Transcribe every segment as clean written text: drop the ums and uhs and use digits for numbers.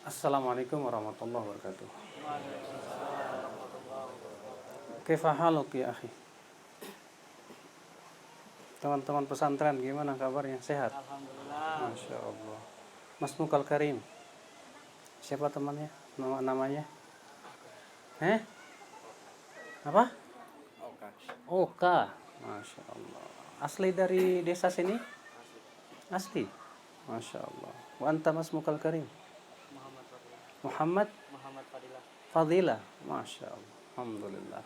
Assalamualaikum warahmatullahi wabarakatuh. Kaifa haluk ya akhi? Teman-teman pesantren gimana kabarnya? Sehat? Alhamdulillah. Masya Allah. Mas Mukal Karim. Siapa temannya? Namanya? Apa? Oka. Masya Allah. Asli dari desa sini? Asli? Masya Allah. Wa anta Mas Mukal Karim? Muhammad Fadilah. Muhammad Muhammad Fadilah. Fadilah. Masya Allah. Alhamdulillah.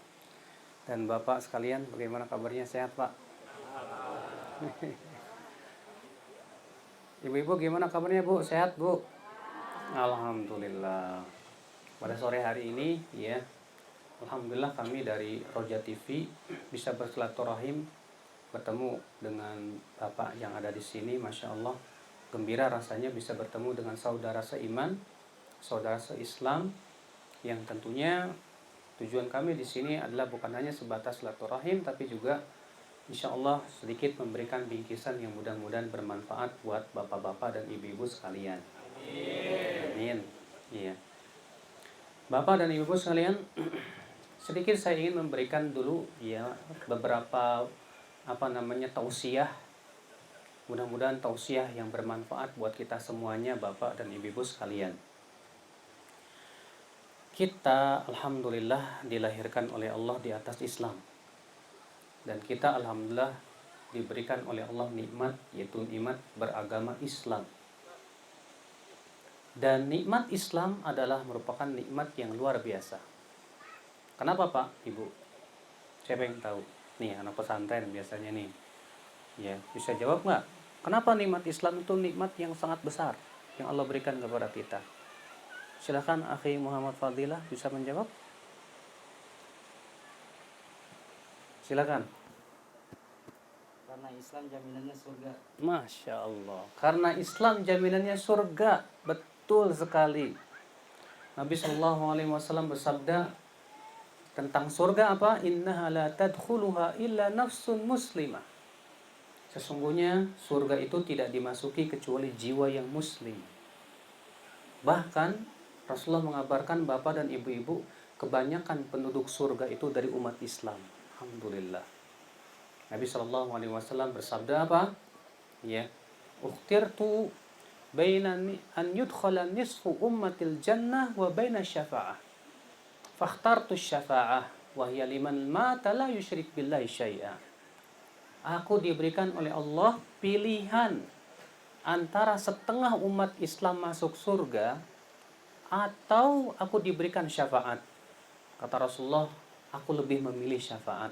Dan Bapak sekalian, bagaimana kabarnya? Sehat, Pak? Ibu-ibu gimana kabarnya, Bu? Sehat, Bu? Alhamdulillah. Pada sore hari ini, ya, alhamdulillah kami dari Roja TV bisa bersilaturahim, bertemu dengan Bapak yang ada di sini. Masya Allah, gembira rasanya bisa bertemu dengan saudara seiman, saudara seislam, yang tentunya tujuan kami di sini adalah bukan hanya sebatas silaturahim, tapi juga insya Allah sedikit memberikan bingkisan yang mudah-mudahan bermanfaat buat bapak-bapak dan ibu-ibu sekalian. Amin. Iya. Bapak dan ibu-ibu sekalian, sedikit saya ingin memberikan dulu ya beberapa tausiah. Mudah-mudahan tausiah yang bermanfaat buat kita semuanya, bapak dan ibu-ibu sekalian. Kita alhamdulillah dilahirkan oleh Allah di atas Islam. Dan kita alhamdulillah diberikan oleh Allah nikmat, yaitu nikmat beragama Islam. Dan nikmat Islam adalah merupakan nikmat yang luar biasa. Kenapa Pak, Ibu? Siapa yang tahu? Nih anak pesantren biasanya nih. Ya, bisa jawab nggak? Kenapa nikmat Islam itu nikmat yang sangat besar yang Allah berikan kepada kita? Silakan akhi Muhammad Fadilah bisa menjawab. Silakan. Karena Islam jaminannya surga. Masya Allah. Karena Islam jaminannya surga. Betul sekali. Nabi SAW bersabda tentang surga apa? Innaha la tadkhuluha illa nafsun muslimah. Sesungguhnya surga itu tidak dimasuki kecuali jiwa yang muslim. Bahkan Rasulullah mengabarkan bapak dan ibu-ibu, kebanyakan penduduk surga itu dari umat Islam. Alhamdulillah. Nabi SAW bersabda apa? Ya, ukhtirtu baina an yudkhala nisfu ummatil jannah wa baina syafa'ah. Fakhtartu syafa'ah wa hiya liman mata la yusyrik billahi syai'a. Aku diberikan oleh Allah pilihan antara setengah umat Islam masuk surga atau aku diberikan syafaat. Kata Rasulullah, aku lebih memilih syafaat.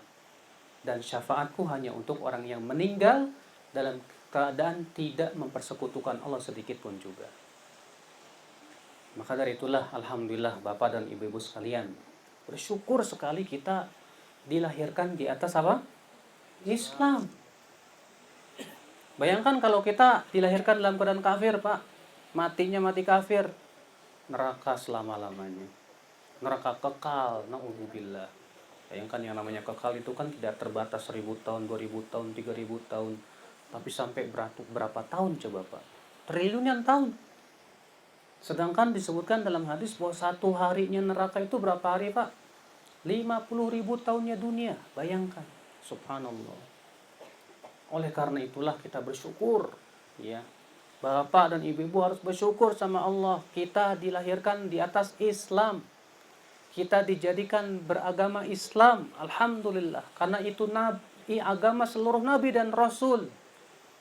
Dan syafaatku hanya untuk orang yang meninggal dalam keadaan tidak mempersekutukan Allah sedikit pun juga. Maka dari itulah alhamdulillah Bapak dan Ibu-ibu sekalian, bersyukur sekali kita dilahirkan di atas apa? Islam. Bayangkan kalau kita dilahirkan dalam keadaan kafir, Pak. Matinya mati kafir, neraka selama-lamanya. Neraka kekal, na'udzubillah. Bayangkan yang namanya kekal itu kan tidak terbatas 1000 tahun, 2000 tahun, 3000 tahun. Tapi sampai berapa tahun coba Pak? Triliunan tahun. Sedangkan disebutkan dalam hadis bahwa satu harinya neraka itu berapa hari Pak? 50.000 tahunnya dunia. Bayangkan. Subhanallah. Oleh karena itulah kita bersyukur. Ya. Bapak dan ibu-ibu harus bersyukur sama Allah. Kita dilahirkan di atas Islam. Kita dijadikan beragama Islam, alhamdulillah. Karena itu agama seluruh nabi dan rasul.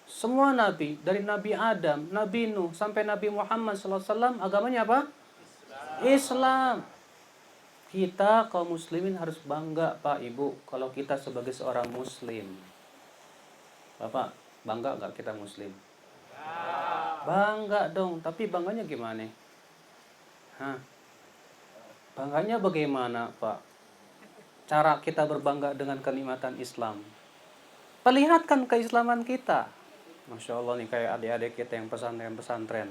Semua nabi, dari Nabi Adam, Nabi Nuh sampai Nabi Muhammad SAW, agamanya apa? Islam. Kita kaum muslimin harus bangga, Pak, Ibu, kalau kita sebagai seorang muslim. Bapak, bangga nggak kita muslim? Bangga dong, tapi bangganya gimana? Bangganya bagaimana, Pak? Cara kita berbangga dengan kenikmatan Islam. Perlihatkan keislaman kita. Masya Allah nih, kayak adik-adik kita yang pesantren-pesantren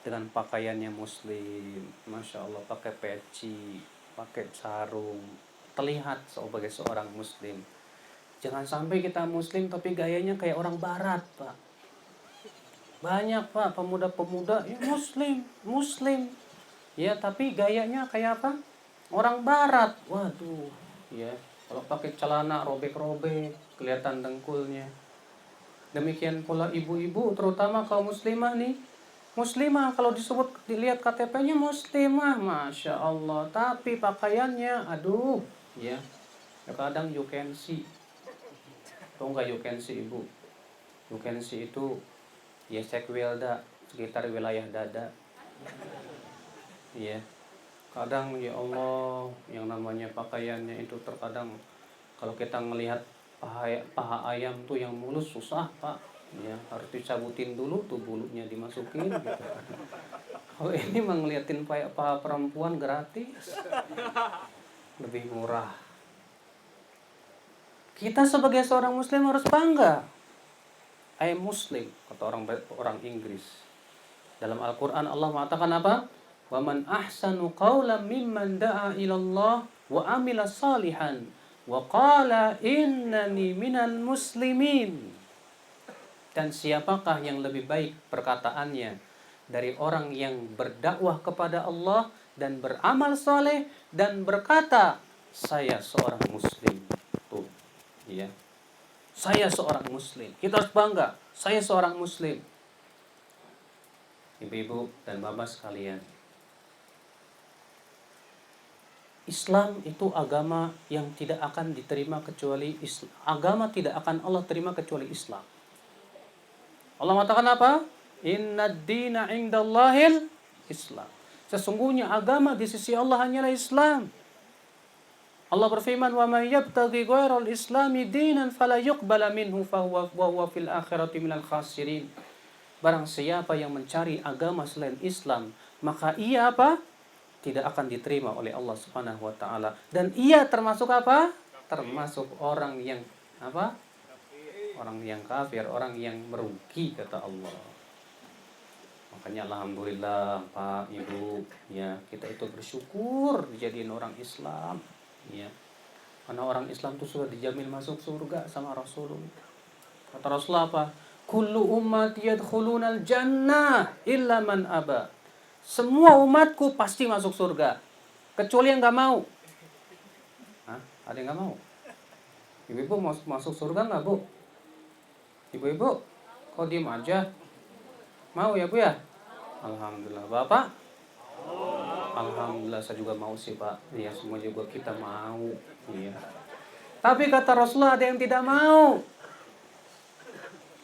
dengan pakaiannya muslim. Masya Allah, pakai peci, pakai sarung. Terlihat sebagai seorang muslim. Jangan sampai kita muslim tapi gayanya kayak orang barat, Pak. Banyak, Pak, pemuda-pemuda yang muslim. Ya, tapi gayanya kayak apa? Orang barat. Waduh, ya. Kalau pakai celana robek-robek, kelihatan dengkulnya. Demikian pula ibu-ibu, terutama kaum muslimah nih. Muslimah kalau disebut dilihat KTP-nya muslimah, masya Allah. Tapi pakaiannya, aduh, ya. Kadang you can see. Tahu nggak you can see ibu? You can see itu ya sekwilda sekitar wilayah dada. Iya. Kadang ya Allah, yang namanya pakaiannya itu terkadang kalau kita ngelihat paha ayam tuh yang mulus susah Pak, ya harus dicabutin dulu tuh bulunya dimasukin gitu. Kalau ini mah ngeliatin paha perempuan gratis, lebih murah. Kita sebagai seorang muslim harus bangga. I am Muslim, kata orang Inggris. Dalam Al-Quran Allah mengatakan apa? Wa man ahsanu qawlan mimman da'a ilallah wa amila salihan wa qala innani minal muslimin. Dan siapakah yang lebih baik perkataannya dari orang yang berdakwah kepada Allah dan beramal soleh dan berkata, saya seorang muslim. Tuh, ya. Saya seorang muslim. Kita harus bangga, saya seorang muslim. Ibu-ibu dan bapak sekalian, Islam itu agama yang tidak akan diterima kecuali Islam. Agama tidak akan Allah terima kecuali Islam. Allah mengatakan apa? Inna ad-dina 'indallahil Islam. Sesungguhnya agama di sisi Allah hanyalah Islam. Allah berfirman, "Wa may yabtaghi ghairal islami dinan fala yuqbala minhu wa huwa fil akhirati minal khasirin." Barang siapa yang mencari agama selain Islam, maka ia apa? Tidak akan diterima oleh Allah Subhanahu wa taala. Dan ia termasuk apa? Termasuk orang yang apa? Orang yang kafir, orang yang merugi kata Allah. Makanya alhamdulillah Pak, Ibu, ya, kita itu bersyukur dijadiin orang Islam, ya. Karena orang Islam itu sudah dijamin masuk surga sama Rasulullah. Kata Rasulullah apa? Kullu ummati yadkhulunal jannah illa man aba. Semua umatku pasti masuk surga, kecuali yang nggak mau. Hah? Ada yang nggak mau? Ibu-ibu mau masuk surga nggak, Bu? Ibu-ibu, kok diem aja? Mau ya, Bu ya? Alhamdulillah. Bapak? Alhamdulillah, saya juga mau sih, Pak. Ya, semua juga kita mau. Iya. Tapi kata Rasulullah ada yang tidak mau.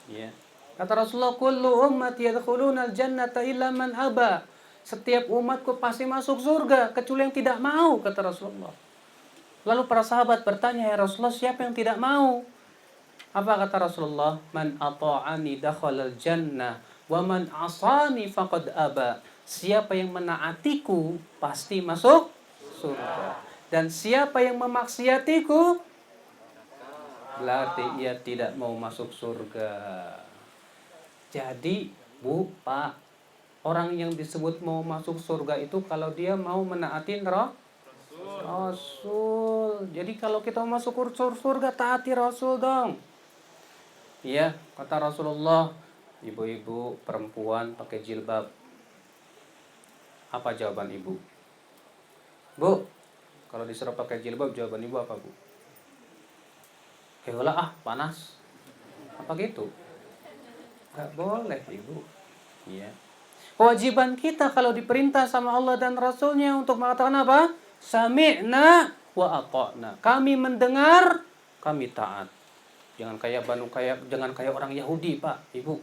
Ya. Kata Rasulullah, kullu ummati yadkhulunal jannata illa man aba. Setiap umatku pasti masuk surga kecuali yang tidak mau, kata Rasulullah. Lalu para sahabat bertanya, ya Rasulullah, siapa yang tidak mau? Apa kata Rasulullah? Man ata'ani dakhalal jannah wa man asani faqad aba. Siapa yang menaatiku pasti masuk surga. Dan siapa yang memaksiatiku berarti ia tidak mau masuk surga. Jadi, Bu, Pak, orang yang disebut mau masuk surga itu kalau dia mau menaatin Rasul. Jadi kalau kita mau masuk surga, taati Rasul dong. Iya, kata Rasulullah, ibu-ibu perempuan pakai jilbab. Apa jawaban ibu? Bu, kalau disuruh pakai jilbab, jawaban ibu apa, Bu? Heula panas. Apa gitu? Gak boleh, Ibu. Iya. Kewajiban kita kalau diperintah sama Allah dan Rasulnya untuk mengatakan apa? Sami'na wa ata'na. Kami mendengar, kami taat. Jangan kayak orang Yahudi, Pak, Ibu.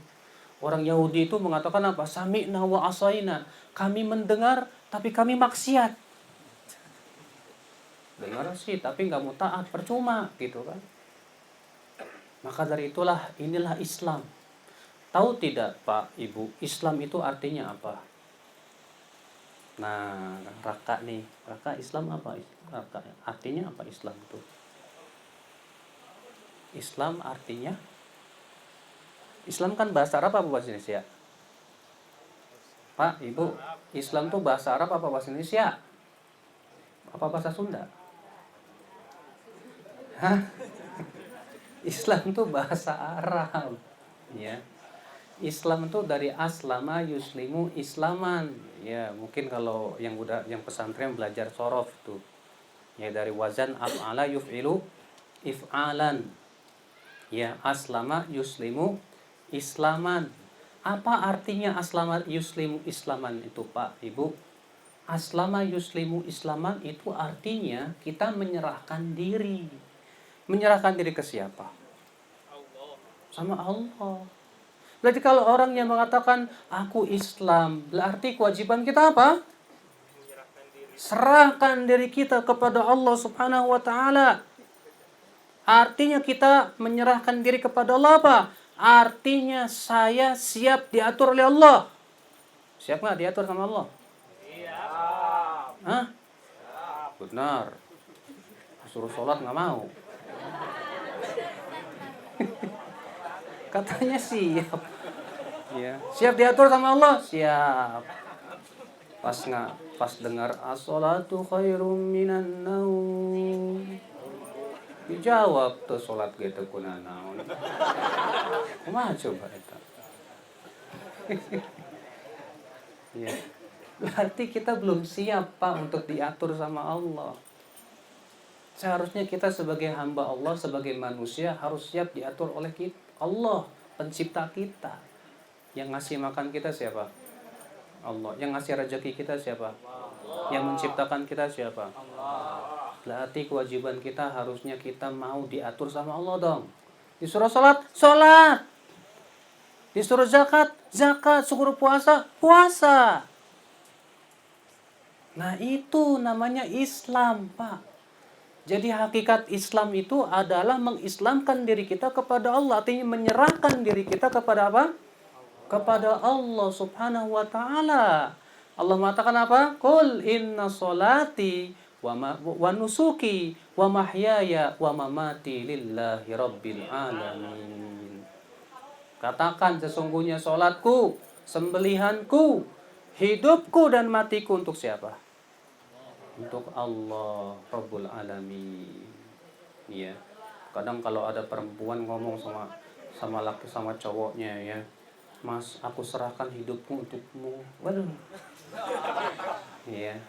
Orang Yahudi itu mengatakan apa? Sami'na wa asaina. Kami mendengar tapi kami maksiat. Dengar sih tapi nggak mau taat, percuma gitu kan. Maka dari itulah inilah Islam. Tahu tidak Pak, Ibu, Islam itu artinya apa? Nah, raka nih, raka Islam apa? Raka, artinya apa Islam itu? Islam artinya, Islam kan bahasa Arab apa bahasa Indonesia? Pak, Ibu, Islam tuh bahasa Arab apa bahasa Indonesia? Apa bahasa Sunda? Hah? Islam tuh bahasa Arab, ya. Islam itu dari aslama yuslimu islaman. Ya, mungkin kalau yang pesantren belajar sorof itu. Ya, dari wazan af'ala yuf'ilu if'alan. Ya, aslama yuslimu islaman. Apa artinya aslama yuslimu islaman itu, Pak, Ibu? Aslama yuslimu islaman itu artinya kita menyerahkan diri. Menyerahkan diri ke siapa? Sama Allah. Berarti kalau orang yang mengatakan aku Islam, berarti kewajiban kita apa? Serahkan diri kita kepada Allah Subhanahu wa taala. Artinya kita menyerahkan diri kepada Allah apa? Artinya saya siap diatur oleh Allah. Siap nggak diatur sama Allah? Siap. Hah? Benar. Suruh sholat nggak mau. Katanya siap. Ya. Siap diatur sama Allah? Siap. Pas dengar as-sholatu khairum minan naum. Dijawab tuh sholat gitu kuna naon. Kumaha coba eta? Ya. Berarti kita belum siap, Pak, untuk diatur sama Allah. Seharusnya kita sebagai hamba Allah, sebagai manusia harus siap diatur oleh Allah, pencipta kita. Yang ngasih makan kita siapa? Allah. Yang ngasih rezeki kita siapa? Allah. Yang menciptakan kita siapa? Allah. Berarti kewajiban kita harusnya kita mau diatur sama Allah dong. Disuruh sholat, sholat. Disuruh zakat, zakat. Disuruh puasa, puasa. Nah, itu namanya Islam, Pak. Jadi hakikat Islam itu adalah mengislamkan diri kita kepada Allah. Artinya menyerahkan diri kita kepada apa? Kepada Allah Subhanahu wa ta'ala. Allah mengatakan apa? Qul inna sholati wa nusuki wa mahyaya wa mamati lillahi rabbil alamin. Katakan sesungguhnya sholatku, sembelihanku, hidupku dan matiku untuk siapa? Untuk Allah Rabbul Alamin. Ya. Kadang kalau ada perempuan ngomong sama laki sama cowoknya ya, Mas, aku serahkan hidupku untukmu. Waduh. Iya.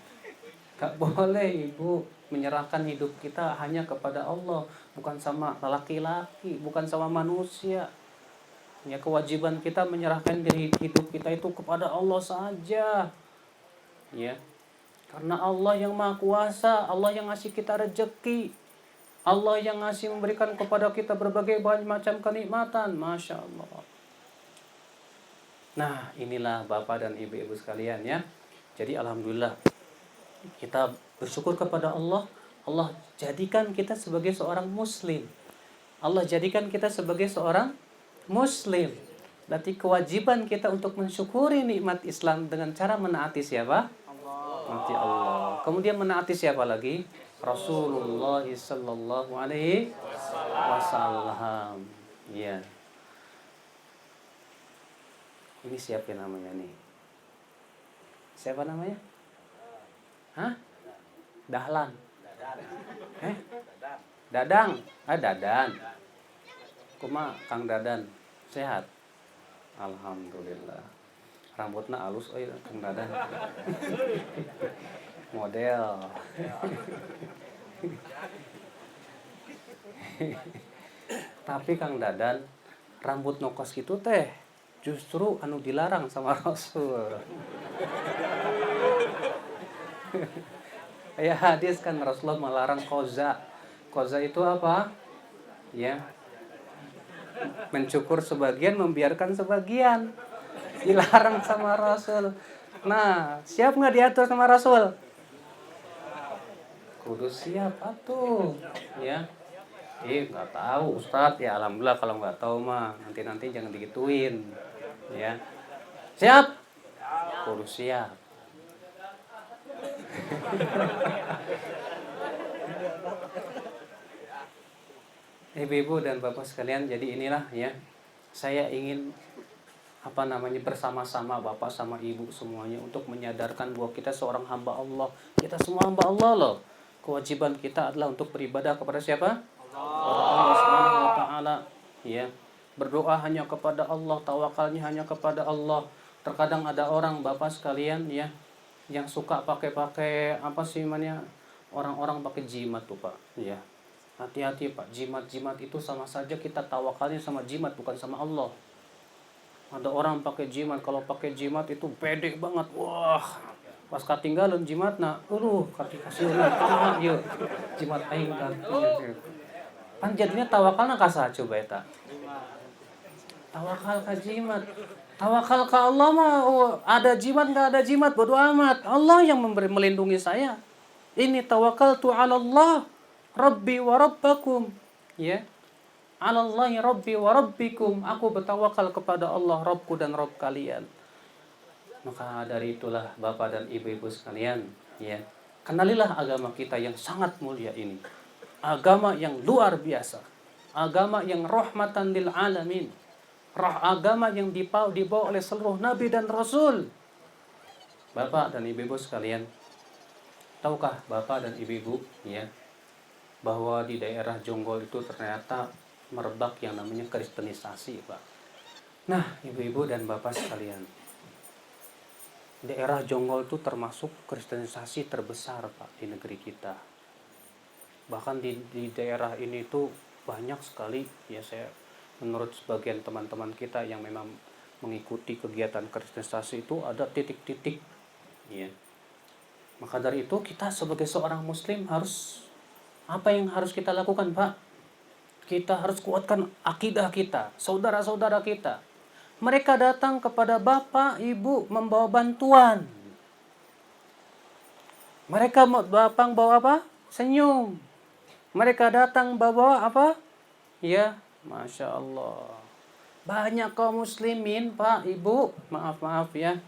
Gak boleh Ibu menyerahkan hidup kita hanya kepada Allah, bukan sama laki-laki, bukan sama manusia. Ya, kewajiban kita menyerahkan diri hidup kita itu kepada Allah saja. Ya. Karena Allah yang Maha Kuasa, Allah yang ngasih kita rezeki, Allah yang ngasih memberikan kepada kita berbagai macam kenikmatan, Masya Allah. Nah, inilah Bapak dan Ibu-Ibu sekalian ya. Jadi Alhamdulillah, kita bersyukur kepada Allah. Allah jadikan kita sebagai seorang Muslim. Allah jadikan kita sebagai seorang Muslim. Berarti kewajiban kita untuk mensyukuri nikmat Islam dengan cara menaati siapa? Menaati Allah. Kemudian menaati siapa lagi? Rasulullah sallallahu alaihi wasallam. Ya. Ini siapa namanya nih? Siapa namanya? Hah? Dahlan. Dadang. Dadan. Kuma Kang Dadan sehat. Alhamdulillah. Rambutnya halus Kang Dadan. Model. Tapi Kang Dadan rambut nokos gitu teh justru anu dilarang sama Rasul. Ya hadis kan Rasulullah melarang koza. Koza itu apa? Ya. Mencukur sebagian, membiarkan sebagian. Dilarang sama Rasul. Nah, siap nggak diatur sama Rasul? Kudu siap atuh, ya. Nggak tahu Ustadz, ya alhamdulillah kalau nggak tahu mah nanti jangan digituin, ya. Siap? Kudu siap. Ibu-ibu dan bapak sekalian, jadi inilah ya, saya ingin bersama-sama bapak sama ibu semuanya untuk menyadarkan bahwa kita seorang hamba Allah. Kita semua hamba Allah loh. Kewajiban kita adalah untuk beribadah kepada siapa? Allah Subhanahu wa taala. Ya. berdoa hanya kepada Allah, tawakalnya hanya kepada Allah. Terkadang ada orang Bapak sekalian ya yang suka pakai apa sih namanya, orang-orang pakai jimat tuh Pak ya. Hati-hati Pak, jimat-jimat itu sama saja kita tawakalnya sama jimat, bukan sama Allah. Ada orang pakai jimat, kalau pakai jimat itu pede banget. Wah, pas katinggalan jimat nak, kasih yuk jimat aing kan. Kan jadinya tawakalna ka saha coba eta? Tawakal ka jimat. Tawakal ke Allah mah ada jimat enggak ada jimat bodo amat. Allah yang melindungi saya. Ini tawakkaltu 'ala Allah, Rabbi wa Rabbakum. Ya. 'Ala Allahi Rabbi wa Rabbikum. Aku bertawakal kepada Allah, Rabbku dan Rabb kalian. Maka dari itulah Bapak dan Ibu-ibu sekalian, ya. Kenalilah agama kita yang sangat mulia ini. Agama yang luar biasa. Agama yang rahmatan lil alamin. Agama yang dibawa oleh seluruh nabi dan rasul. Bapak dan Ibu-ibu sekalian, tahukah Bapak dan Ibu-ibu ya, bahwa di daerah Jonggol itu ternyata merebak yang namanya kristenisasi, Pak. Nah, Ibu-ibu dan Bapak sekalian, daerah Jonggol itu termasuk kristenisasi terbesar, Pak, di negeri kita. Bahkan di daerah ini tuh banyak sekali ya, menurut sebagian teman-teman kita yang memang mengikuti kegiatan kristenisasi itu ada titik-titik ya. Maka dari itu kita sebagai seorang muslim harus, apa yang harus kita lakukan, Pak? Kita harus kuatkan akidah kita, saudara-saudara kita. Mereka datang kepada Bapak, Ibu membawa bantuan. Mereka datang bawa apa? Senyum. Mereka datang bawa apa? Ya, Masya Allah. Banyak kaum muslimin, Pak, Ibu, maaf ya,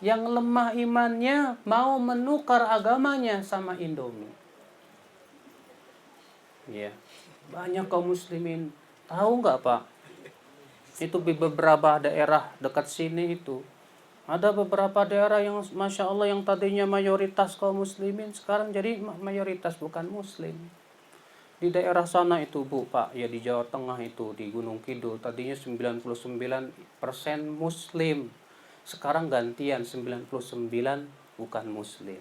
yang lemah imannya mau menukar agamanya sama Indomie. Ya, banyak kaum muslimin. Tahu nggak, Pak? Itu di beberapa daerah dekat sini itu. Ada beberapa daerah yang Masya Allah yang tadinya mayoritas kaum muslimin sekarang jadi mayoritas bukan muslim. Di daerah sana itu Bu, Pak, ya di Jawa Tengah itu, di Gunung Kidul, tadinya 99% muslim. Sekarang gantian 99 bukan muslim.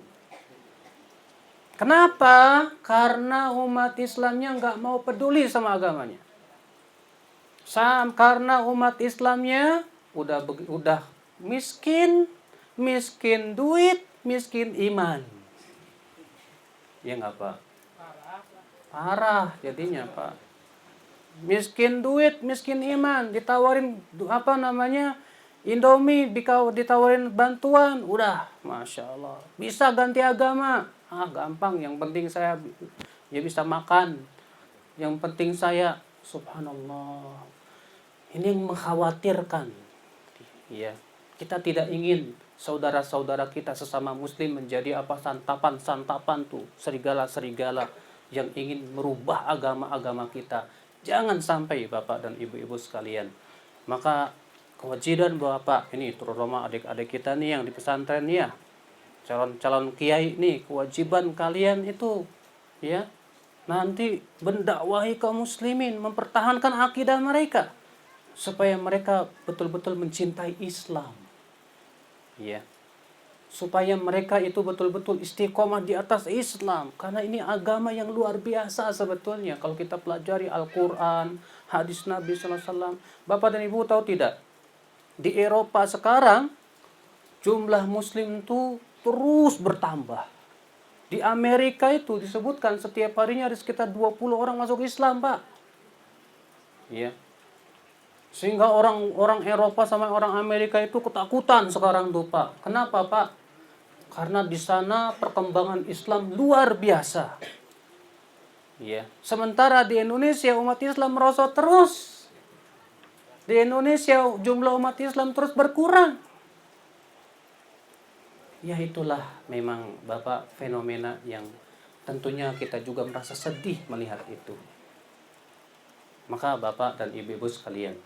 Kenapa? Karena umat Islamnya nggak mau peduli sama agamanya. Karena umat Islamnya udah miskin duit, miskin iman. Ya nggak, Pak? Parah jadinya, Pak. Miskin duit, miskin iman, ditawarin apa namanya? Indomie, ditawarin bantuan, udah, Masya Allah. Bisa ganti agama. Gampang, yang penting saya ya bisa makan. Yang penting saya, subhanallah. Ini yang mengkhawatirkan. Ya, kita tidak ingin saudara-saudara kita sesama muslim menjadi apa, santapan tuh, serigala-serigala yang ingin merubah agama-agama kita. Jangan sampai Bapak dan Ibu-ibu sekalian. Maka kewajiban Bapak ini, terutama adik-adik kita nih yang di pesantren ya, calon-calon kiai nih, kewajiban kalian itu ya, nanti mendakwahi kaum muslimin, mempertahankan akidah mereka supaya mereka betul-betul mencintai Islam. Ya. Supaya mereka itu betul-betul istiqomah di atas Islam. Karena ini agama yang luar biasa sebetulnya. Kalau kita pelajari Al-Quran, hadis Nabi SAW. Bapak dan Ibu tahu tidak? Di Eropa sekarang, jumlah muslim itu terus bertambah. Di Amerika itu disebutkan setiap harinya ada sekitar 20 orang masuk Islam, Pak. Ya. Sehingga orang Eropa sama orang Amerika itu ketakutan sekarang tuh, Pak. Kenapa, Pak? Karena di sana perkembangan Islam luar biasa. Ya. Sementara di Indonesia umat Islam merosot terus. Di Indonesia jumlah umat Islam terus berkurang. Ya itulah memang Bapak fenomena yang tentunya kita juga merasa sedih melihat itu. Maka Bapak dan Ibu-ibu sekalian,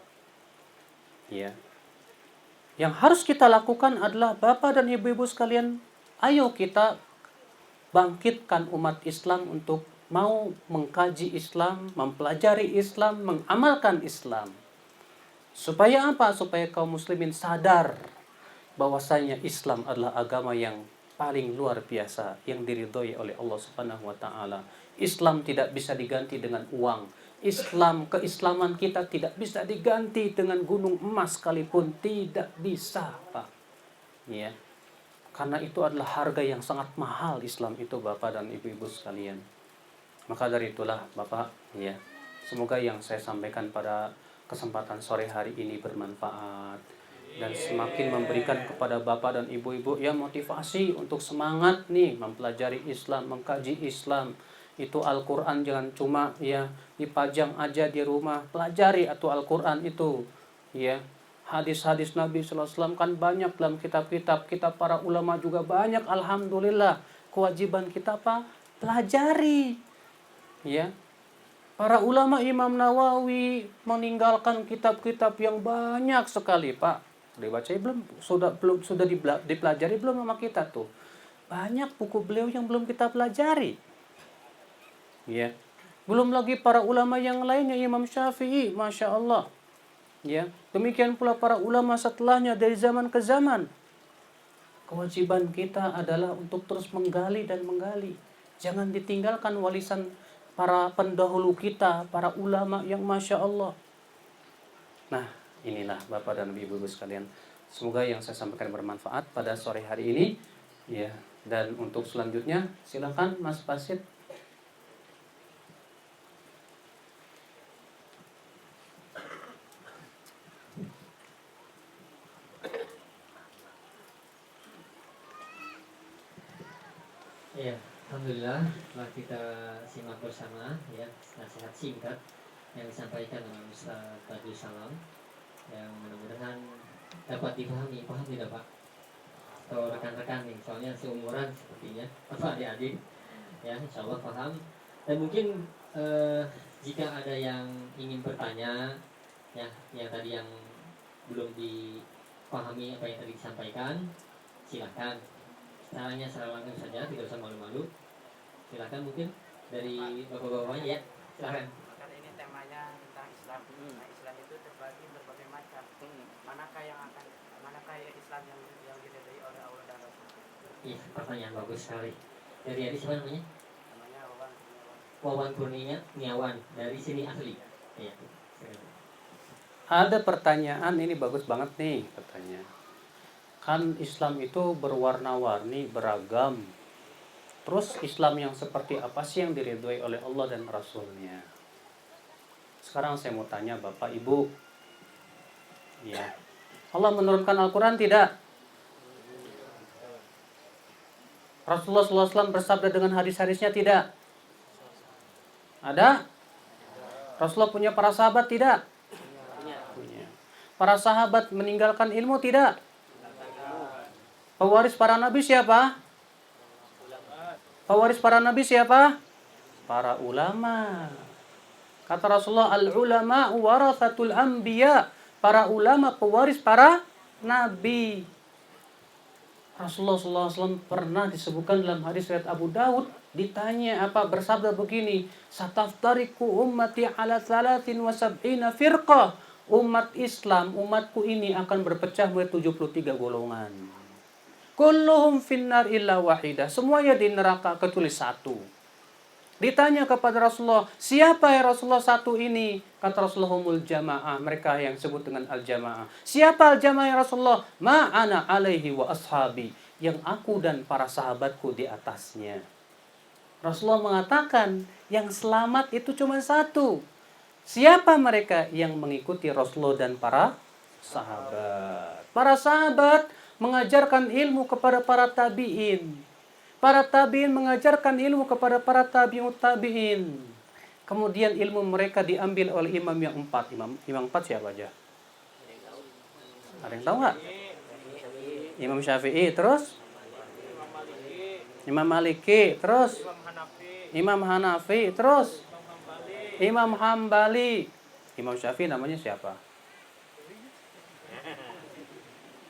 ya, yang harus kita lakukan adalah Bapak dan Ibu-ibu sekalian, ayo kita bangkitkan umat Islam untuk mau mengkaji Islam, mempelajari Islam, mengamalkan Islam. Supaya apa? Supaya kaum muslimin sadar bahwasanya Islam adalah agama yang paling luar biasa yang diridhoi oleh Allah Subhanahu wa taala. Islam tidak bisa diganti dengan uang. Keislaman kita tidak bisa diganti dengan gunung emas sekalipun, tidak bisa, Pak. Ya. Karena itu adalah harga yang sangat mahal Islam itu, Bapak dan Ibu-ibu sekalian. Maka dari itulah Bapak, ya, semoga yang saya sampaikan pada kesempatan sore hari ini bermanfaat dan semakin memberikan kepada Bapak dan Ibu-ibu ya motivasi untuk semangat nih mempelajari Islam, mengkaji Islam. Itu Al-Quran jangan cuma ya dipajang aja di rumah, pelajari atau Al-Quran itu ya. Hadis-hadis Nabi Sallallahu Alaihi Wasallam kan banyak dalam kitab-kitab. Kita para ulama juga banyak, alhamdulillah. Kewajiban kita apa? Pelajari. Ya. Para ulama Imam Nawawi meninggalkan kitab-kitab yang banyak sekali, Pak. Dibaca belum? Sudah dipelajari belum sama kita tuh? Banyak buku beliau yang belum kita pelajari. Ya. Belum lagi para ulama yang lainnya, Imam Syafi'i, Masya Allah. Ya, demikian pula para ulama setelahnya dari zaman ke zaman. Kewajiban kita adalah untuk terus menggali dan menggali. Jangan ditinggalkan warisan para pendahulu kita, para ulama yang Masya Allah. Nah, inilah Bapak dan Ibu sekalian. Semoga yang saya sampaikan bermanfaat pada sore hari ini. Ya, dan untuk selanjutnya silakan Mas Basit. Ya, alhamdulillah telah kita simak bersama ya nasihat singkat yang disampaikan oleh Ustaz Badrul Salam yang mudah-mudahan dapat dipahami, paham tidak Pak? Atau rekan-rekan nih, soalnya seumuran sepertinya atau adik-adik ya, insya Allah paham. Dan mungkin jika ada yang ingin bertanya ya, yang tadi yang belum dipahami apa yang tadi disampaikan, silakan. Caranya secara langsung saja, tidak usah malu-malu. Silakan mungkin dari bapak-bapaknya ya, silakan. Kan ini temanya tentang Islam. Nah, Islam itu terbagi berbagai macam. Manakah Islam yang diridhai oleh Allah dan Rasul? Iya, pertanyaan bagus sekali. Dari siapa namanya? Namanya Wawan. Wawan Kurniawan dari sini asli. Iya. Ada pertanyaan ini bagus banget nih katanya. Kan Islam itu berwarna-warni, beragam. Terus Islam yang seperti apa sih yang diridhoi oleh Allah dan Rasulnya? Sekarang saya mau tanya Bapak Ibu. Ya. Allah menurunkan Al-Quran tidak? Rasulullah SAW bersabda dengan hadis-hadisnya tidak? Ada? Rasulullah punya para sahabat tidak? Punya. Para sahabat meninggalkan ilmu tidak? Pewaris para nabi siapa? Pewaris para nabi siapa? Para ulama. Kata Rasulullah, al-ulama warathatul anbiya. Para ulama pewaris para nabi. Rasulullah SAW pernah disebutkan dalam hadis riwayat Abu Daud, ditanya bersabda begini, sataftariku ummati ala 73 firqah. Umat Islam, umatku ini akan berpecah menjadi 73 golongan. Kulluhum finnar illa wahidah. Semuanya di neraka kecuali satu. Ditanya kepada Rasulullah, siapa ya Rasulullah satu ini? Kata Rasulullah, humul jamaah. Mereka yang disebut dengan al-jamaah. Siapa al-jamaah ya Rasulullah? Ma'ana alaihi wa ashabi. Yang aku dan para sahabatku di atasnya. Rasulullah mengatakan, yang selamat itu cuma satu. Siapa mereka? Yang mengikuti Rasulullah dan para sahabat. Para sahabat mengajarkan ilmu kepada para tabi'in. Para tabi'in mengajarkan ilmu kepada para tabi'ut tabi'in. Kemudian ilmu mereka diambil oleh imam yang empat. Imam empat siapa aja? Ada yang tahu nggak? Imam Syafi'i, terus? Imam Maliki, terus? Imam Hanafi, terus? Imam Hambali. Imam Syafi'i namanya siapa?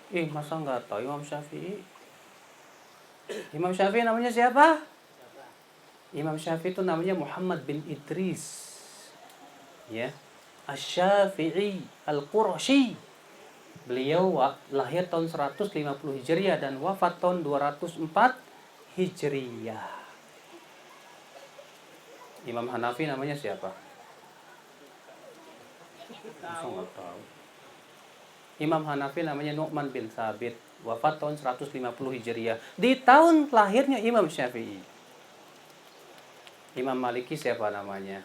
Masa nggak tahu Imam Syafi'i? Imam Syafi'i namanya siapa? Imam Syafi'i itu namanya Muhammad bin Idris. Ya. Asy-Syafi'i Al-Qurashi. Beliau lahir tahun 150 Hijriah dan wafat tahun 204 Hijriah. Imam Hanafi namanya siapa? Masa nggak tahu. Imam Hanafi namanya Nu'man bin Thabit, wafat tahun 150 Hijriah. Di tahun lahirnya Imam Syafi'i. Imam Maliki siapa namanya?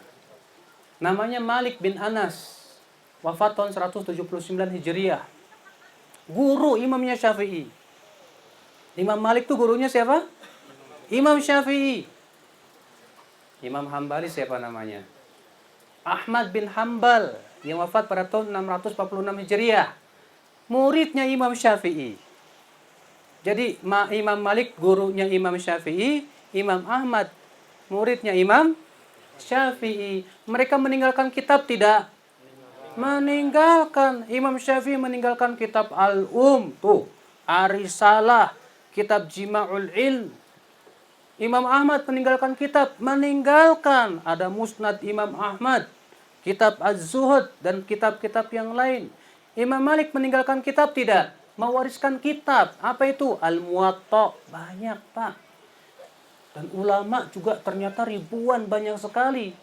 Namanya Malik bin Anas, wafat tahun 179 Hijriah. Guru imamnya Syafi'i. Imam Malik tuh gurunya siapa? Imam Syafi'i. Imam Hambali siapa namanya? Ahmad bin Hambal, yang wafat pada tahun 646 Hijriah. Muridnya Imam Syafi'i. Jadi Imam Malik gurunya Imam Syafi'i, Imam Ahmad muridnya Imam Syafi'i. Mereka meninggalkan kitab tidak? Meninggalkan. Imam Syafi'i meninggalkan kitab tuh, Ar-Risalah, kitab Jima'ul Ilm. Imam Ahmad meninggalkan. Ada Musnad Imam Ahmad, kitab Az-Zuhud, dan kitab-kitab yang lain. Imam Malik meninggalkan kitab tidak? Mewariskan kitab. Apa itu? Al-Muwatta. Banyak, Pak. Dan ulama juga ternyata ribuan, banyak sekali.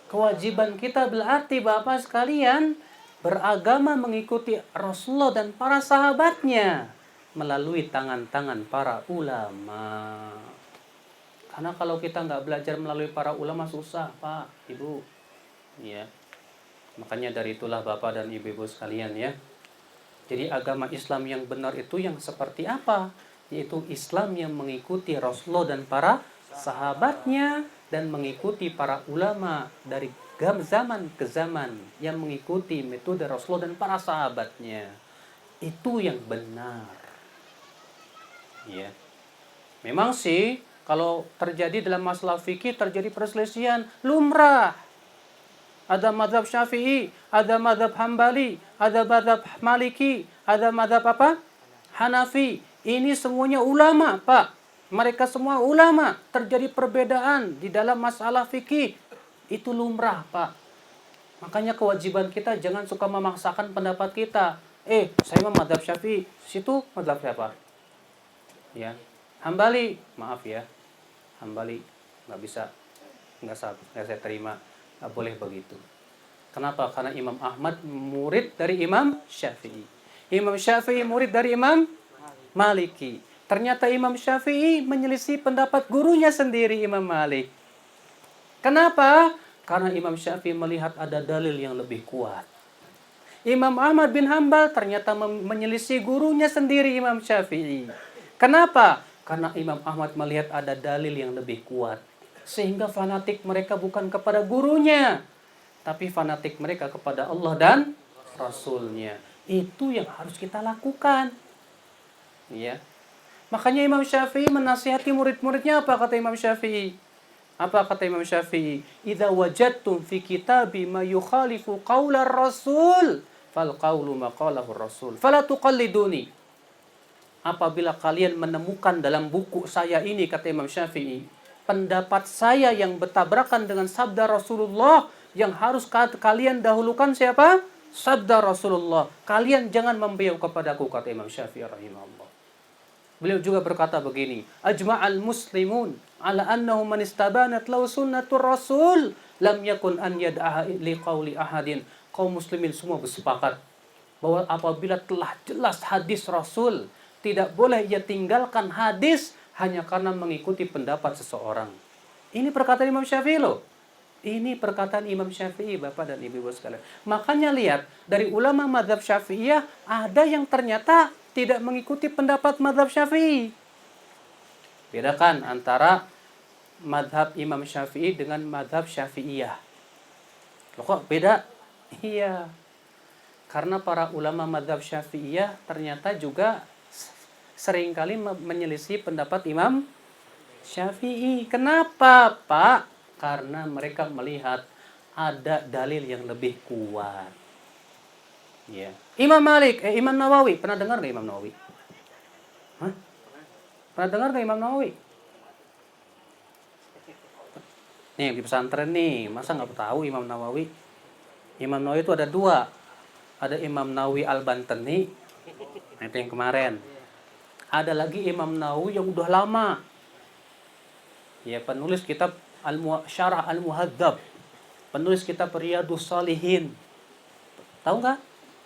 Kewajiban kita berarti Bapak sekalian beragama mengikuti Rasulullah dan para sahabatnya melalui tangan-tangan para ulama. Karena kalau kita nggak belajar melalui para ulama susah, Pak, Ibu. Ya. Makanya dari itulah Bapak dan Ibu-ibu sekalian ya. Jadi agama Islam yang benar itu yang seperti apa? Yaitu Islam yang mengikuti Rasulullah dan para sahabatnya, dan mengikuti para ulama dari zaman ke zaman yang mengikuti metode Rasulullah dan para sahabatnya. Itu yang benar. Ya. Memang sih kalau terjadi dalam masalah fikih terjadi perselisihan lumrah. Ada mazhab Syafi'i, ada mazhab Hambali, ada mazhab Maliki, ada mazhab apa? Hanafi. Ini semuanya ulama, Pak. Mereka semua ulama. Terjadi perbedaan di dalam masalah fikih. Itu lumrah, Pak. Makanya kewajiban kita jangan suka memaksakan pendapat kita. Saya mah mazhab Syafi'i. Situ mazhab siapa? Ya. Hambali. Maaf ya. Hambali. Nggak bisa. Nggak saya terima. Nggak boleh begitu. Kenapa? Karena Imam Ahmad murid dari Imam Syafi'i. Imam Syafi'i murid dari Imam Maliki. Ternyata Imam Syafi'i menyelisih pendapat gurunya sendiri, Imam Malik. Kenapa? Karena Imam Syafi'i melihat ada dalil yang lebih kuat. Imam Ahmad bin Hambal ternyata menyelisih gurunya sendiri, Imam Syafi'i. Kenapa? Karena Imam Ahmad melihat ada dalil yang lebih kuat. Sehingga fanatik mereka bukan kepada gurunya, tapi fanatik mereka kepada Allah dan Rasulnya. Itu yang harus kita lakukan. Ya. Makanya Imam Syafi'i menasihati murid-muridnya apa kata Imam Syafi'i? Apa kata Imam Syafi'i? Idza wajadtum fi kitabi ma yukhalifu qaular rasul fal qaulu ma qalahu rasul fala tuqalliduni. Apabila kalian menemukan dalam buku saya ini, kata Imam Syafi'i, pendapat saya yang bertabrakan dengan sabda Rasulullah, yang harus kalian dahulukan siapa? Sabda Rasulullah. Kalian jangan membeliau kepadaku, kata Imam Syafi'i rahimahullah. Beliau juga berkata begini, ajma'al muslimun ala annahu man istabanat lahu sunnatur rasul lam yakun an yad'aha li qauli ahadin. Kaum muslimin semua bersepakat bahwa apabila telah jelas hadis Rasul, tidak boleh ia tinggalkan hadis hanya karena mengikuti pendapat seseorang. Ini perkataan Imam Syafi'i loh. Ini perkataan Imam Syafi'i, Bapak dan Ibu sekalian. Makanya lihat, dari ulama mazhab Syafi'iyah ada yang ternyata tidak mengikuti pendapat mazhab Syafi'i. Bedakan antara mazhab Imam Syafi'i dengan mazhab Syafi'iyah. Loh kok beda? Iya. Karena para ulama mazhab Syafi'iyah ternyata juga seringkali menyelisih pendapat Imam Syafi'i. Kenapa, Pak? Karena mereka melihat ada dalil yang lebih kuat. Ya. Imam Nawawi, pernah dengar nggak Imam Nawawi? Hah? Pernah dengar nggak Imam Nawawi? Nih di pesantren nih, masa nggak tahu Imam Nawawi? Imam Nawawi itu ada dua. Ada Imam Nawawi Al-Bantani, itu yang kemarin. Ada lagi Imam Nawawi yang udah lama. Ya, penulis kitab Syarah Al-Muhadzab. Penulis kitab Riyadhus Shalihin. Tahu nggak?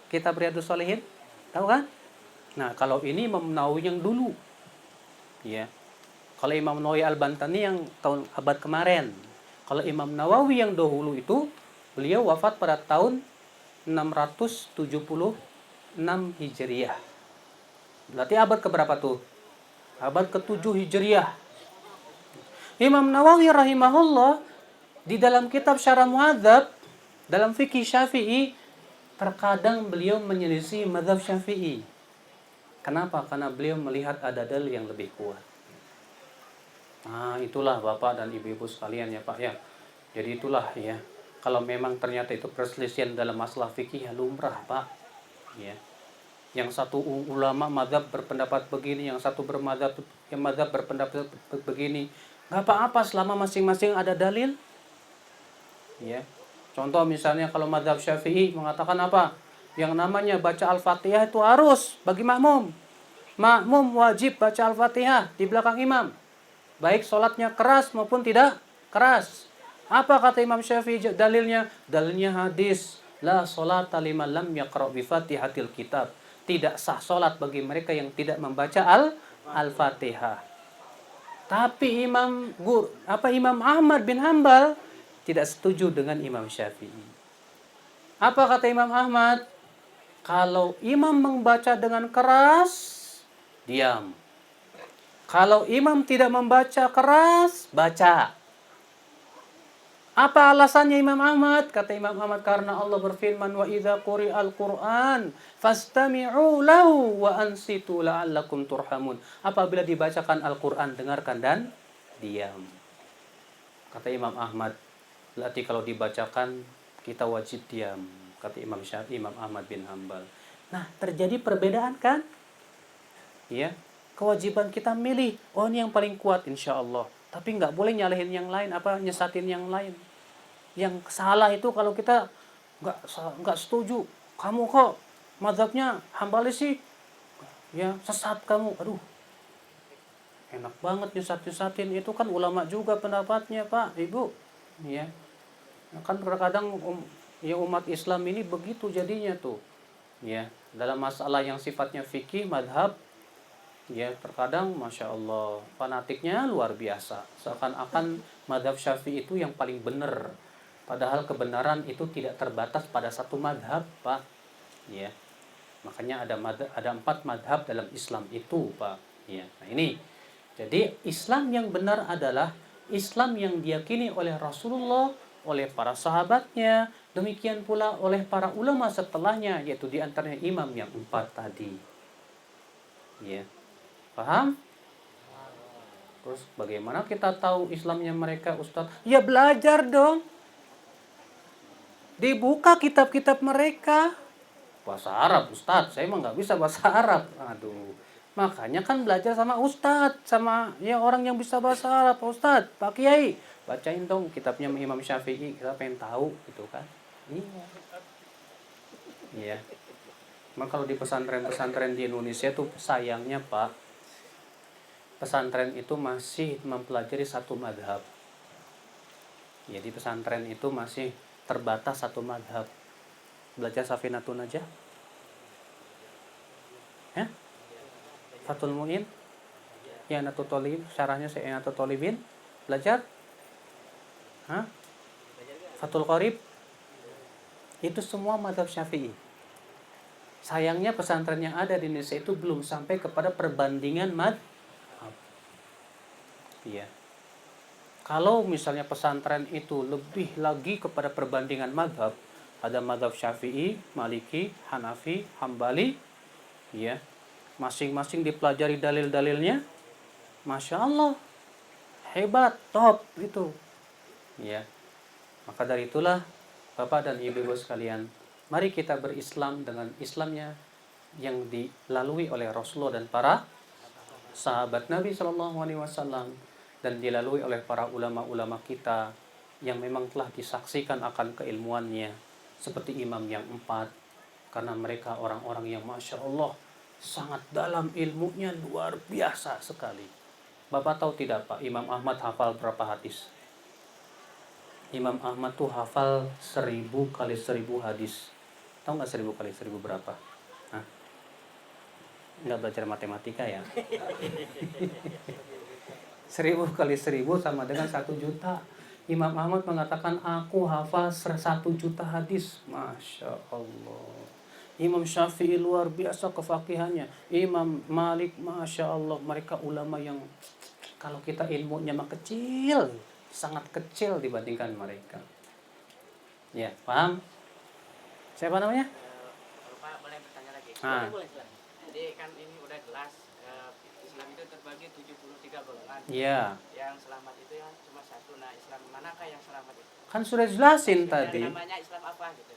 Kitab Riyadhus Shalihin? Tahu kan? Nah, kalau ini Imam Nawawi yang dulu. Ya. Kalau Imam Nawawi Al-Bantani yang tahun abad kemarin. Kalau Imam Nawawi yang dahulu itu, beliau wafat pada tahun 676 Hijriah. Berarti abad keberapa tuh? Abad ke-7 Hijriah. Imam Nawawi rahimahullah di dalam kitab Syarah Muhadzab, dalam fikih Syafi'i, terkadang beliau menyelisih mazhab Syafi'i. Kenapa? Karena beliau melihat ada dalil yang lebih kuat. Nah, itulah Bapak dan Ibu-ibu sekalian ya Pak ya. Jadi itulah ya. Kalau memang ternyata itu perselisihan dalam masalah fikih ya lumrah Pak. Ya. Yang satu ulama mazhab berpendapat begini, yang satu mazhab berpendapat begini. Gak apa-apa selama masing-masing ada dalil. Ya. Contoh misalnya kalau mazhab Syafi'i mengatakan apa? Yang namanya baca Al-Fatihah itu harus bagi makmum. Makmum wajib baca Al-Fatihah di belakang imam. Baik sholatnya keras maupun tidak keras. Apa kata Imam Syafi'i dalilnya? Dalilnya hadis. La sholata liman lam yaqra' bi Fatihatil kitab. Tidak sah sholat bagi mereka yang tidak membaca Al-Fatihah. Tapi Imam Ahmad bin Hanbal tidak setuju dengan Imam Syafi'i. Apa kata Imam Ahmad? Kalau imam membaca dengan keras, diam. Kalau imam tidak membaca keras, baca. Apa alasannya Imam Ahmad? Kata Imam Ahmad, karena Allah berfirman, wa idza quri'al Qur'an fastami'u lahu wa ansitu la'allakum turhamun. Apabila dibacakan Al-Qur'an, dengarkan dan diam. Kata Imam Ahmad, berarti kalau dibacakan kita wajib diam. Kata Imam Ahmad bin Hanbal. Nah, terjadi perbedaan kan? Ya, kewajiban kita milih. Oh, ini yang paling kuat insya Allah. Tapi nggak boleh nyalahin yang lain, nyesatin yang lain. Yang salah itu kalau kita nggak setuju. Kamu kok mazhabnya Hambali sih? Ya, sesat kamu. Aduh, enak banget nyesat-nyesatin. Itu kan ulama juga pendapatnya Pak, Ibu. Ya, kan terkadang ya umat Islam ini begitu jadinya tuh. Ya, dalam masalah yang sifatnya fikih, madhab, ya terkadang Masya Allah fanatiknya luar biasa. Seakan-akan madhab Syafi'i itu yang paling benar. Padahal kebenaran itu tidak terbatas pada satu madhab Pak. Ya, makanya ada 4 madhab dalam Islam itu Pak. Ya, nah ini. Jadi Islam yang benar adalah Islam yang diyakini oleh Rasulullah, oleh para sahabatnya, demikian pula oleh para ulama setelahnya, yaitu diantaranya imam yang 4 tadi. Ya, paham? Terus bagaimana kita tahu Islamnya mereka Ustadz? Ya belajar dong. Dibuka kitab-kitab mereka. Bahasa Arab Ustadz, saya emang nggak bisa bahasa Arab. Aduh, makanya kan belajar sama Ustadz, sama ya orang yang bisa bahasa Arab. Ustadz, Pak Kiai, bacain dong kitabnya Imam Syafi'i, kita pengen tahu gitu kan. Iya. Iya. Maka kalau di pesantren-pesantren di Indonesia tuh sayangnya Pak, pesantren itu masih mempelajari satu madhab. Ya, di pesantren itu masih terbatas satu madhab. Belajar Safinatun aja. Ya? Fathul Mu'in, I'anatul Thalib, syarahnya I'anatul Thalibin. Belajar? Hah? Fathul Qorib. Itu semua madhab Syafi'i. Sayangnya pesantren yang ada di Indonesia itu belum sampai kepada perbandingan madhab. Iya. Kalau misalnya pesantren itu lebih lagi kepada perbandingan madhab, ada madhab Syafi'i, Maliki, Hanafi, Hambali, ya, masing-masing dipelajari dalil-dalilnya, Masya Allah, hebat, top itu, ya. Maka dari itulah Bapak dan Ibu sekalian, mari kita berislam dengan Islamnya yang dilalui oleh Rasulullah dan para sahabat Nabi SAW, dan dilalui oleh para ulama-ulama kita yang memang telah disaksikan akan keilmuannya, seperti imam yang 4, karena mereka orang-orang yang Masya Allah sangat dalam ilmunya, luar biasa sekali. Bapak tahu tidak Pak, Imam Ahmad hafal berapa hadis? Imam Ahmad tuh hafal 1000 kali 1000 hadis. Tahu nggak 1000 kali 1000 berapa? Hah? Nggak belajar matematika ya? 1000 kali 1000 sama dengan 1 juta. Imam Ahmad mengatakan, aku hafal 1 juta hadis. Masya Allah. Imam Syafi'i luar biasa kefakihannya. Imam Malik, Masya Allah. Mereka ulama yang kalau kita ilmunya mah kecil, sangat kecil dibandingkan mereka. Ya, paham? Siapa namanya? Pak boleh bertanya lagi? Boleh. Jadi kan ini udah jelas Islam itu terbagi 73 golongan. Iya. Yang selamat itu yang cuma satu. Nah, Islam manakah yang selamat itu? Kan sudah jelasin tadi. Yang namanya Islam apa gitu?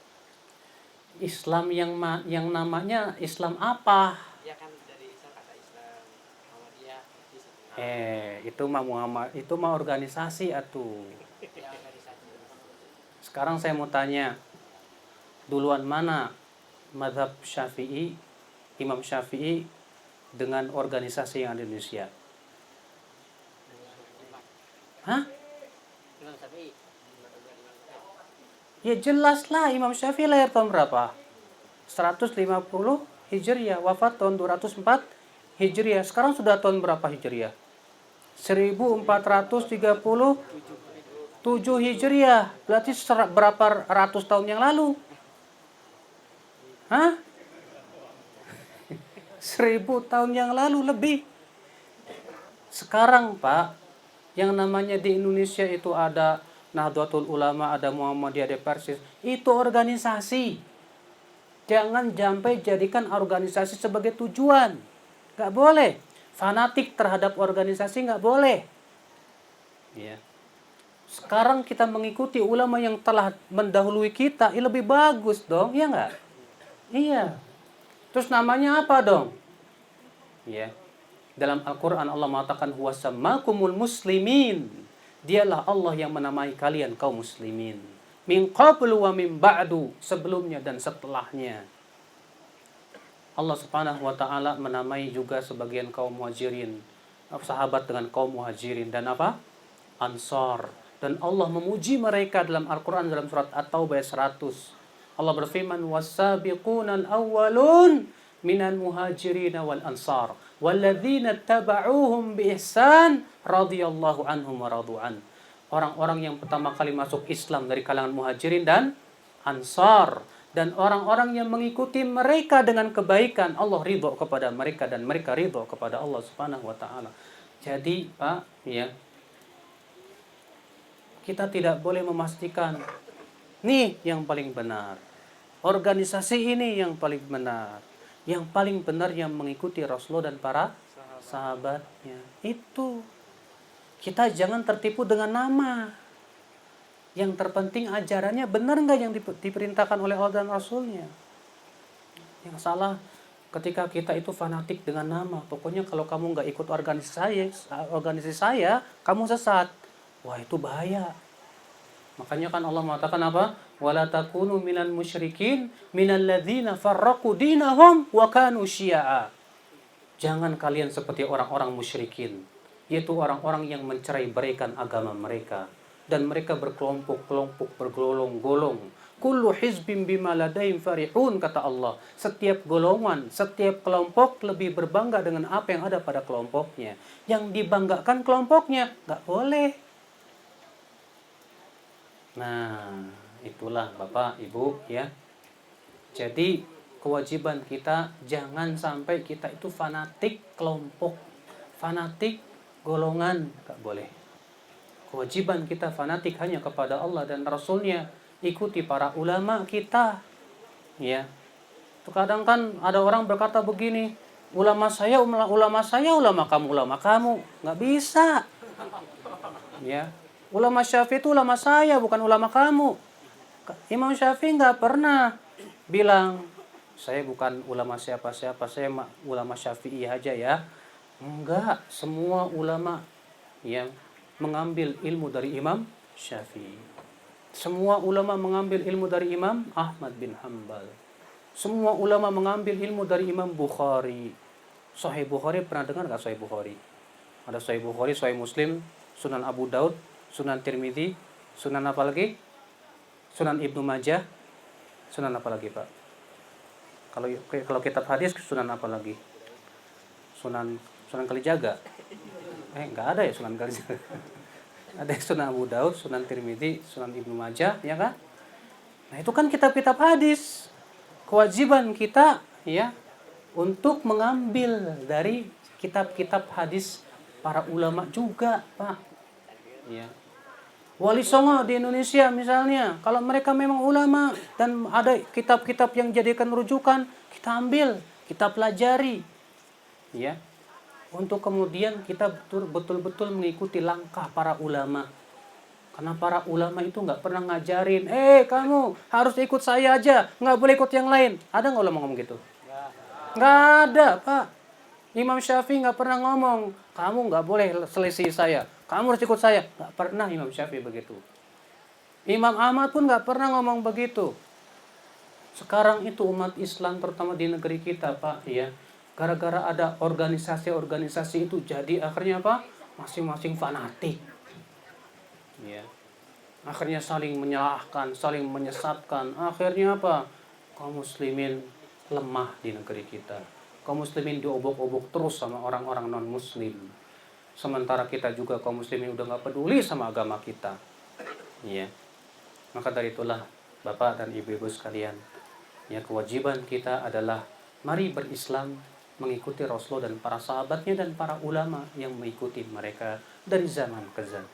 Islam yang namanya Islam apa? Ya kan dari Islam kata Islam Muhammadiyah. Itu mah Muhammad, itu mah organisasi atuh. Ya organisasi. Sekarang saya mau tanya, duluan mana mazhab Syafi'i, Imam Syafi'i dengan organisasi yang ada di Indonesia? Hah? Imam Syafi'i. Ya jelas lah, Imam Syafi'i lahir tahun berapa? 150 Hijriah, wafat tahun 204 Hijriah. Sekarang sudah tahun berapa Hijriah? 1437 Hijriah. Berarti berapa ratus tahun yang lalu? Hah? 1000 tahun yang lalu lebih. Sekarang Pak, yang namanya di Indonesia itu ada Nahdlatul Ulama, ada Muhammadiyah, ada Persis. Itu organisasi. Jangan sampai jadikan organisasi sebagai tujuan. Gak boleh. Fanatik terhadap organisasi gak boleh. Ya. Sekarang kita mengikuti ulama yang telah mendahului kita, lebih bagus dong, iya gak? Iya. Terus namanya apa dong? Ya. Dalam Al-Quran Allah mengatakan huwasammakumul muslimin. Dialah Allah yang menamai kalian kaum muslimin. Min qablu wa min ba'du, sebelumnya dan setelahnya. Allah Subhanahu wa taala menamai juga sebagian kaum muhajirin, sahabat dengan kaum muhajirin dan apa? Ansar. Dan Allah memuji mereka dalam Al-Quran dalam surat At-Taubah ayat 100. Allah berfirman, "Was-sabiqunal awwalun minal muhajirin wal ansar walladzina tabauhum biihsan radhiyallahu anhum wa radu'an." Orang-orang yang pertama kali masuk Islam dari kalangan muhajirin dan ansar, dan orang-orang yang mengikuti mereka dengan kebaikan, Allah ridho kepada mereka dan mereka ridho kepada Allah Subhanahu wa taala. Jadi, Pak, ya, kita tidak boleh memastikan nih yang paling benar, organisasi ini yang paling benar. Yang paling benar yang mengikuti Rasulullah dan para sahabatnya. Itu. Kita jangan tertipu dengan nama. Yang terpenting ajarannya benar nggak yang diperintahkan oleh Allah dan Rasulnya. Yang salah ketika kita itu fanatik dengan nama. Pokoknya kalau kamu nggak ikut organisasi saya, kamu sesat. Wah, itu bahaya. Makanya kan Allah mengatakan apa? Wala takunu minal musyrikin minal ladzina farraqu dinahum wa kanu syi'a. Jangan kalian seperti orang-orang musyrikin, yaitu orang-orang yang mencerai-beraikan agama mereka dan mereka berkelompok-kelompok, bergolong-golong. Kullu hizbin bima ladaihim farihun, kata Allah. Setiap golongan, setiap kelompok lebih berbangga dengan apa yang ada pada kelompoknya. Yang dibanggakan kelompoknya, nggak boleh. Nah, itulah Bapak, Ibu, ya. Jadi, kewajiban kita jangan sampai kita itu fanatik kelompok, fanatik golongan, nggak boleh. Kewajiban kita fanatik hanya kepada Allah dan Rasulnya. Ikuti para ulama kita, ya. Terkadang kan ada orang berkata begini, ulama saya, ulama kamu, nggak bisa, ya. Ulama Syafi'i itu ulama saya, bukan ulama kamu. Imam Syafi'i nggak pernah bilang, saya bukan ulama siapa-siapa, saya ulama Syafi'i aja ya. Enggak, semua ulama yang mengambil ilmu dari Imam Syafi'i. Semua ulama mengambil ilmu dari Imam Ahmad bin Hanbal. Semua ulama mengambil ilmu dari Imam Bukhari. Sahih Bukhari, pernah dengar nggak Sahih Bukhari? Ada Sahih Bukhari, Sahih Muslim, Sunan Abu Daud, Sunan Tirmidzi, Sunan apa lagi? Sunan Ibnu Majah, Sunan apa lagi Pak? Kalau kitab hadis Sunan apa lagi? Sunan Kalijaga. Nggak ada ya Sunan Kalijaga. Ada Sunan Abu Daud, Sunan Tirmidzi, Sunan Ibnu Majah, ya kan? Nah, itu kan kitab-kitab hadis. Kewajiban kita ya untuk mengambil dari kitab-kitab hadis para ulama juga, Pak. Ya. Wali Songo di Indonesia misalnya, kalau mereka memang ulama dan ada kitab-kitab yang jadikan rujukan, kita ambil, kita pelajari. Ya. Untuk kemudian kita betul-betul mengikuti langkah para ulama. Karena para ulama itu nggak pernah ngajarin, kamu harus ikut saya aja, nggak boleh ikut yang lain. Ada nggak ulama ngomong gitu? Nggak ada, Pak. Imam Syafi'i nggak pernah ngomong, kamu nggak boleh selisih saya, kamu harus ikut saya. Nggak pernah Imam Syafi'i begitu. Imam Ahmad pun nggak pernah ngomong begitu. Sekarang itu umat Islam terutama di negeri kita, Pak, ya. Gara-gara ada organisasi-organisasi itu jadi akhirnya apa? Masing-masing fanatik. Ya. Akhirnya saling menyalahkan, saling menyesatkan. Akhirnya apa? Kaum muslimin lemah di negeri kita. Kaum muslimin diobok-obok terus sama orang-orang non-muslim. Sementara kita juga kaum muslimin udah gak peduli sama agama kita. Ya. Maka dari itulah Bapak dan Ibu-ibu sekalian, ya, kewajiban kita adalah mari berislam, mengikuti Rasulullah dan para sahabatnya dan para ulama yang mengikuti mereka dari zaman ke zaman.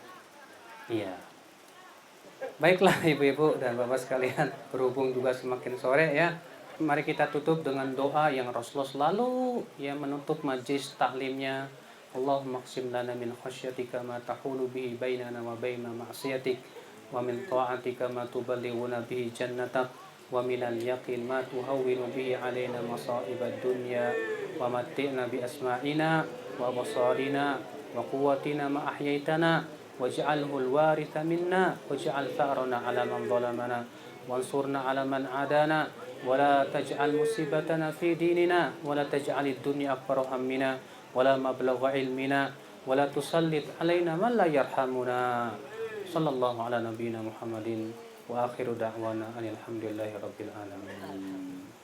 Iya. Baiklah ibu-ibu dan bapak sekalian, berhubung juga semakin sore ya, mari kita tutup dengan doa yang Rasulullah selalu yang menutup majlis taklimnya. Allahumma qsim lana min khasyatika ma tahulu bihi bainana wa baina ma'siyatik, wa min ta'atika ma tuballighuna bihi jannatak, wa minal yaqin ma tuhawwinu bihi alaina masa'ibad dunya, wa matti'na bi asma'ina wa basarina wa quwwatina ma ahyaitana waj'alhu al-waritha minna waj'al tha'rana 'ala man zalamana wansurna 'ala man 'adana wa la taj'al musibatana fi dinina wa la taj'alid dunya akbara hammina wa la mablagha ilmina wa la tusallit 'alaina man la yarhamuna. Sallallahu ala nabiyyina Muhammadin wa akhiru da'wana alhamdulillahi rabbil alamin.